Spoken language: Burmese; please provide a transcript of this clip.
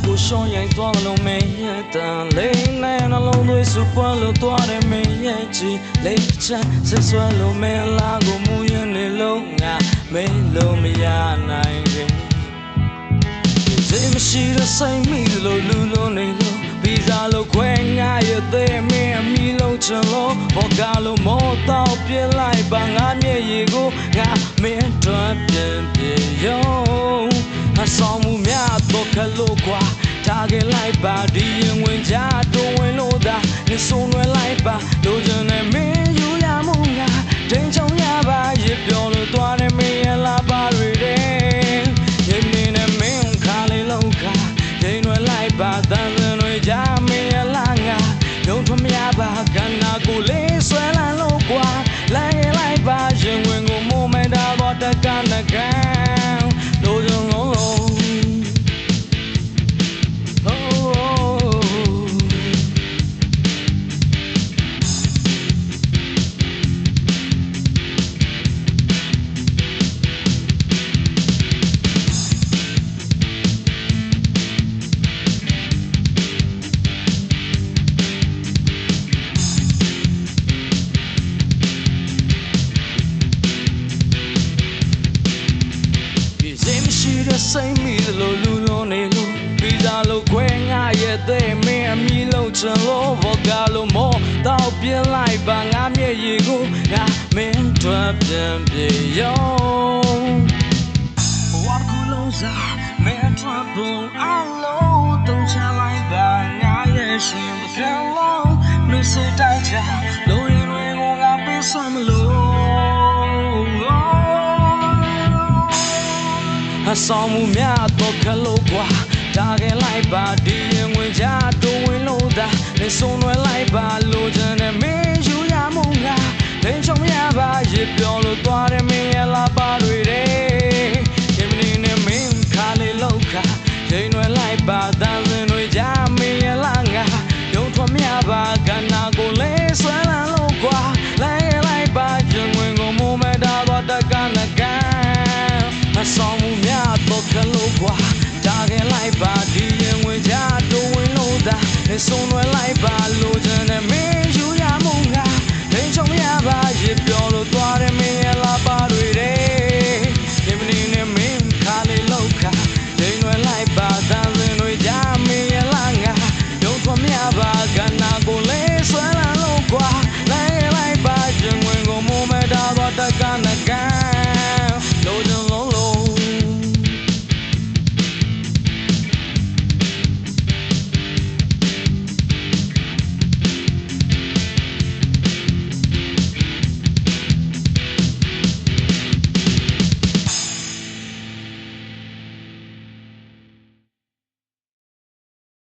ကိုရှော့ရိုက်သွားလို့မင်းရဲ့တန်လေးနဲ့နှလုံးသွေးစုပွားလို့သွားတယ်မင်းရဲ့ချီလေးချမ်းဆက်ဆွဲလို့မင်းလားကိုမူရင်းနေလို့ငါမင်းလို့မရနိုင်ရင်စိတ်မရှိတဲ့စိတ်မိလို့လူလုံးနေလို့ဗီဇာလို့ခွဲငါရဲ့သေးမင်းအမီလုံးချလို့ဘောကလို့မောတော့ပြလိုက်ပါငါမျက်ရည်ကိုငါမင်းတို့ပြန်ပြေရောအဆောင်မှုများတော့ကလို့ကွာထားခဲ့လိုက်ပါဒီရင်ဝင်ကြတော့ဝင်လို့သာနေဆုံးရွယ်လိုက်ပါလိုချင်တဲ့မင်းယူရမှုငါတင်းချုံရပါရပြောလို့သွားတယ်မင်းရဲ့လာပါတွေတဲ့ရင်နေနဲ့မင်းခါလေးလုံးခါတင်းရွယ်လိုက်ပါတန်စင်တွေကြမင်းရဲ့လာငါယုံထွမရပါကနာကိုလေးဆွဲလန်းလို့ကွာလိုက်ခဲ့လိုက်ပါရင်ဝင်ကိုမိုးမဲတာတော့တက်ကနကန်လိုချင်လုံးစိတ်မိလို့လူလုံးနေလို့ဗီဇာလို့ခွဲငါရဲ့သေးမင်းအမီလုံးချင်လို့ဘောကလို့မောတော့ပြလိုက်ပါငါမျက်ရည်ကိုငါမင်းတို့ပြန်ပြေရောဝါကူလုံးစားမင်းတို့ဘုံအလုံးတုံးချလိုက်ပါငါရဲ့ရှင်ပကံလုံးလူစတိုက်ချလို့ရင်တွေကိုငါပေးစမ်းမလို့အဆောင်မှုများတော့ကလို့ကွာတားခဲ့လိုက်ပါဒီရင်ဝင်ကြတော့ဝင်လို့သာနေဆုံးရွယ်လိုက်ပါလိုချင်တဲ့မင်းယူရမှုငါတင်းချုံရပါရပြောလို့သွားတယ်မင်းရဲ့လာပါတွေတဲ့ရင်မင်းနဲ့မင်းခါလေးလောက်ခါတင်းရွယ်လိုက်ပါတန်စင်တွေကြမင်းရဲ့လာငါယုံထွမရပါကနာကိုလေးဆွဲလန်းလို့ကွာလိုက်ခဲ့လိုက်ပါရင်ဝင်ကိုမိုးမဲတာတော့တက်ကနကန်အဆောင်မှုများတော့ကလို့ကွာတားခဲ့လိုက်ပါဒီရင်ဝင်ကြတော့ဝင်လို့သာနေဆုံး